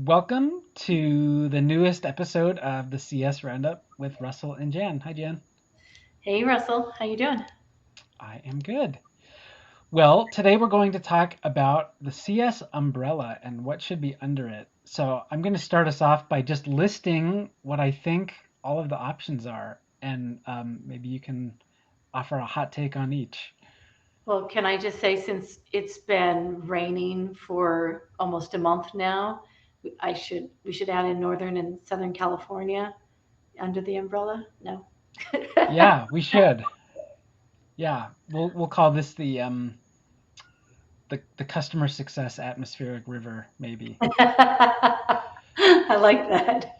Welcome to the newest episode of the CS Roundup with Russell and Jan. Hi, Jan. Hey Russell, how you doing? I am good. Well, today we're going to talk about the CS umbrella and what should be under it. So I'm going to start us off by just listing what I think all of the options are, and maybe you can offer a hot take on each. Well, can I just say, since it's been raining for almost a month now, we should add in Northern and Southern California under the umbrella? No. Yeah, we should. Yeah, we'll call this the customer success atmospheric river, maybe. I like that.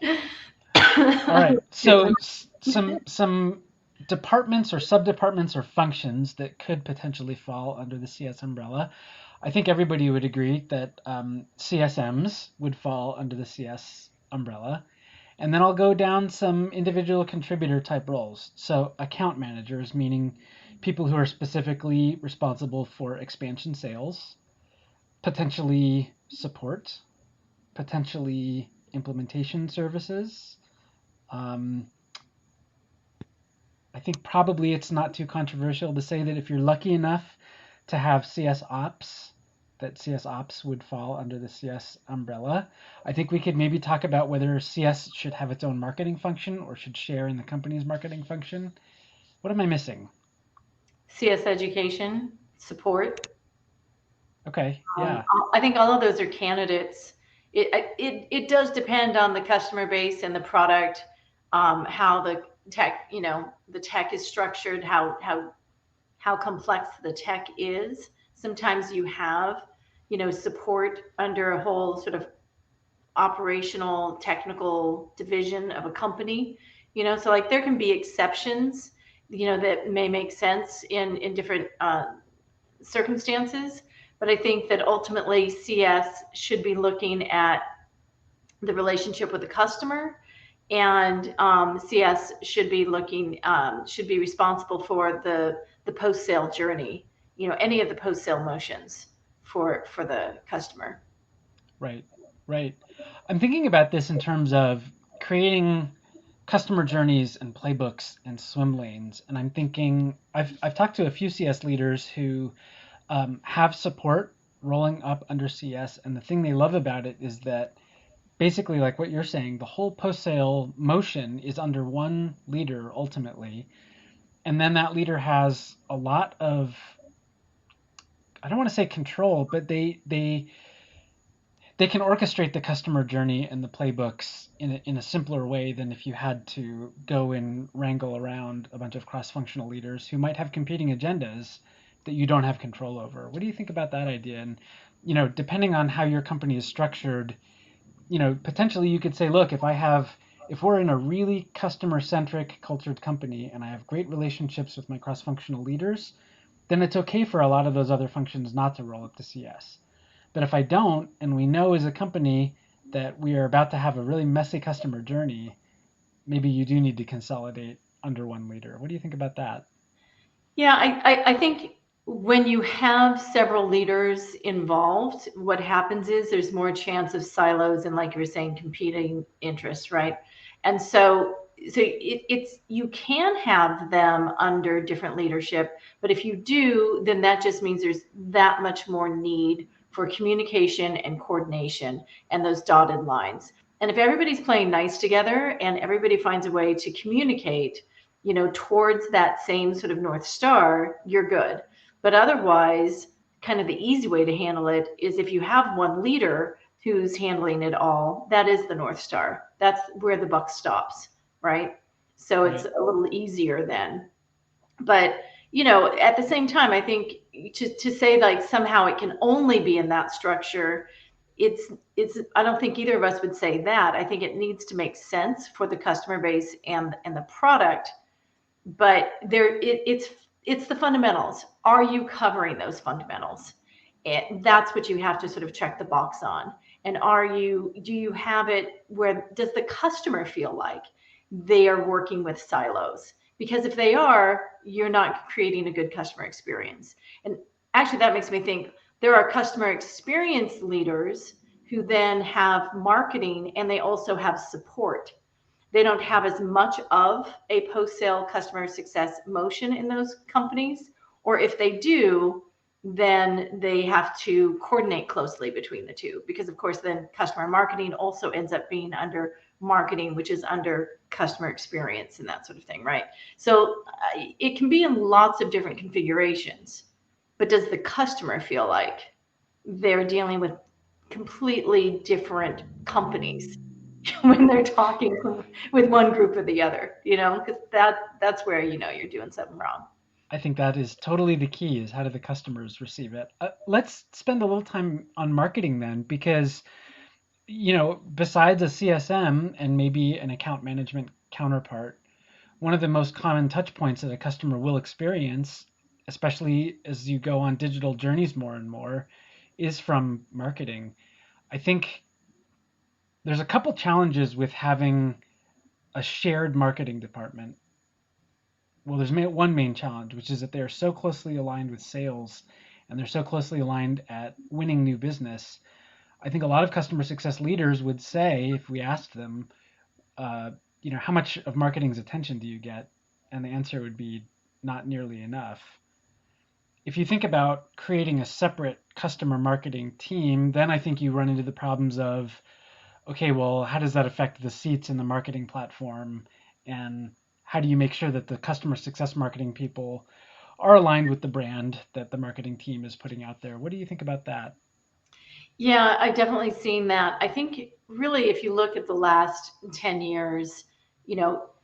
All right. Excuse me. So some departments or subdepartments or functions that could potentially fall under the CS umbrella. I think everybody would agree that CSMs would fall under the CS umbrella. And then I'll go down some individual contributor type roles. So account managers, meaning people who are specifically responsible for expansion sales, potentially support, potentially implementation services. Um, I think probably it's not too controversial to say that if you're lucky enough to have CS Ops, that CS Ops would fall under the CS umbrella. I think we could maybe talk about whether CS should have its own marketing function or should share in the company's marketing function. What am I missing? CS education, support. Okay, yeah, I think all of those are candidates. It does depend on the customer base and the product, how the tech, the tech is structured, how complex the tech is. Sometimes you have, support under a whole sort of operational technical division of a company. So like there can be exceptions, that may make sense in different circumstances. But I think that ultimately CS should be looking at the relationship with the customer, and CS should be responsible for the post sale journey. Any of the post sale motions for the customer. right, right. I'm thinking about this in terms of creating customer journeys and playbooks and swim lanes. And I'm thinking I've talked to a few CS leaders who have support rolling up under CS, and the thing they love about it is that basically, like what you're saying, the whole post sale motion is under one leader ultimately, and then that leader has a lot of, I don't want to say control, but they can orchestrate the customer journey and the playbooks in a simpler way than if you had to go and wrangle around a bunch of cross-functional leaders who might have competing agendas that you don't have control over. What do you think about that idea? And depending on how your company is structured, potentially you could say, look, if we're in a really customer-centric cultured company and I have great relationships with my cross-functional leaders, then it's okay for a lot of those other functions not to roll up to CS. But if I don't, and we know as a company that we are about to have a really messy customer journey, maybe you do need to consolidate under one leader. What do you think about that? Yeah, I think when you have several leaders involved, what happens is there's more chance of silos and, like you were saying, competing interests, right? And it's you can have them under different leadership, but if you do, then that just means there's that much more need for communication and coordination and those dotted lines. And if everybody's playing nice together and everybody finds a way to communicate, towards that same sort of North Star, you're good. But otherwise, kind of the easy way to handle it is if you have one leader who's handling it all, that is the North Star. That's where the buck stops, right? So it's Right. a little easier then. But, at the same time, I think to say like somehow it can only be in that structure, I don't think either of us would say that. I think it needs to make sense for the customer base and the product, but it's the fundamentals. Are you covering those fundamentals? And that's what you have to sort of check the box on. And do you have it where does the customer feel like they are working with silos? Because if they are, you're not creating a good customer experience. And actually, that makes me think there are customer experience leaders who then have marketing and they also have support. They don't have as much of a post sale customer success motion in those companies. Or if they do, then they have to coordinate closely between the two because, of course, then customer marketing also ends up being under marketing, which is under customer experience and that sort of thing, right? So it can be in lots of different configurations. But does the customer feel like they're dealing with completely different companies when they're talking with one group or the other, because that's where you're doing something wrong. I think that is totally the key is how do the customers receive it. Let's spend a little time on marketing then, because besides a CSM and maybe an account management counterpart, one of the most common touch points that a customer will experience, especially as you go on digital journeys more and more, is from marketing. I think there's a couple challenges with having a shared marketing department. Well, there's one main challenge, which is that they're so closely aligned with sales and they're so closely aligned at winning new business. I think a lot of customer success leaders would say, if we asked them, how much of marketing's attention do you get? And the answer would be not nearly enough. If you think about creating a separate customer marketing team, then I think you run into the problems of, okay, well, how does that affect the seats in the marketing platform? And how do you make sure that the customer success marketing people are aligned with the brand that the marketing team is putting out there? What do you think about that? Yeah, I definitely seen that. I think really if you look at the last 10 years,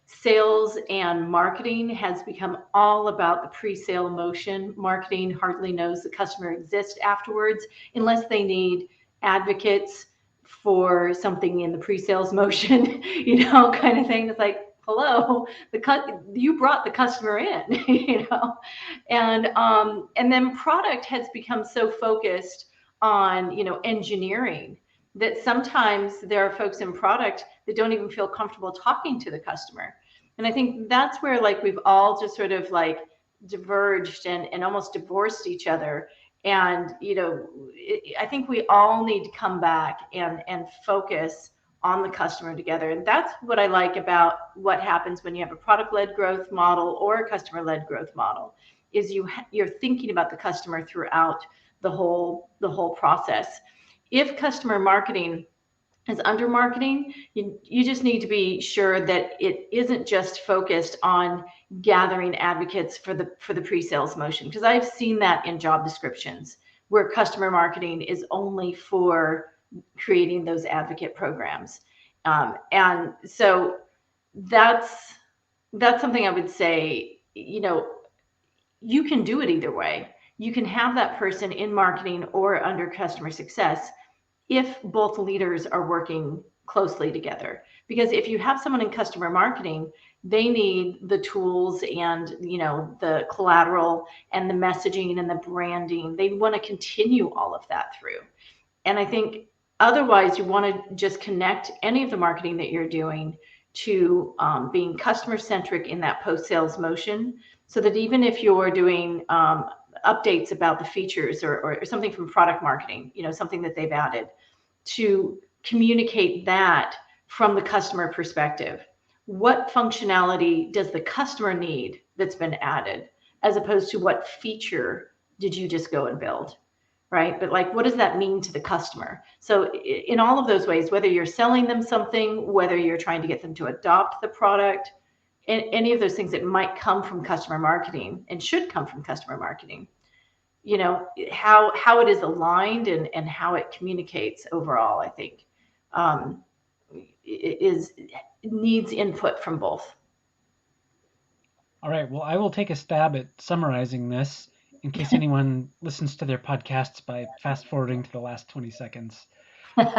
sales and marketing has become all about the pre-sale motion. Marketing hardly knows the customer exists afterwards unless they need advocates for something in the pre-sales motion, kind of thing. It's like, hello, you brought the customer in, and then product has become so focused on engineering that sometimes there are folks in product that don't even feel comfortable talking to the customer. And I think that's where like we've all just sort of like diverged and almost divorced each other. And I think we all need to come back and focus on the customer together. And that's what I like about what happens when you have a product-led growth model or a customer-led growth model is you're thinking about the customer throughout the whole process. If customer marketing is under marketing, you just need to be sure that it isn't just focused on gathering advocates for the pre-sales motion, because I've seen that in job descriptions where customer marketing is only for creating those advocate programs. And so that's something I would say, you can do it either way. You can have that person in marketing or under customer success if both leaders are working closely together. Because if you have someone in customer marketing, they need the tools and the collateral and the messaging and the branding. They want to continue all of that through. And I think otherwise you want to just connect any of the marketing that you're doing to being customer centric in that post sales motion, so that even if you're doing updates about the features or something from product marketing, something that they've added, to communicate that from the customer perspective. What functionality does the customer need that's been added, as opposed to what feature did you just go and build? Right? But like, what does that mean to the customer? So in all of those ways, whether you're selling them something, whether you're trying to get them to adopt the product, and any of those things that might come from customer marketing and should come from customer marketing, how it is aligned and how it communicates overall, I think, is needs input from both. All right, well, I will take a stab at summarizing this in case anyone listens to their podcasts by fast forwarding to the last 20 seconds.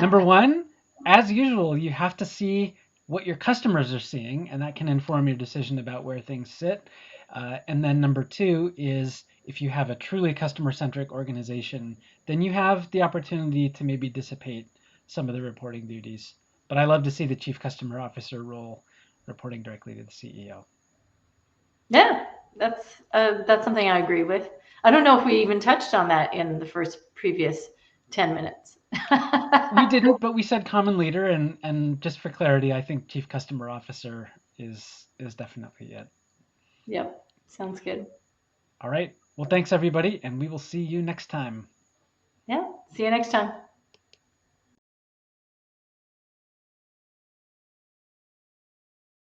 Number one, as usual, you have to see what your customers are seeing, and that can inform your decision about where things sit. And then number two is if you have a truly customer centric organization, then you have the opportunity to maybe dissipate some of the reporting duties. But I love to see the chief customer officer role reporting directly to the CEO. Yeah, that's something I agree with. I don't know if we even touched on that in the first previous 10 minutes. We didn't, but we said common leader, and just for clarity, I think chief customer officer is definitely it. Yep, sounds good. All right. Well, thanks everybody, and we will see you next time. Yeah, see you next time.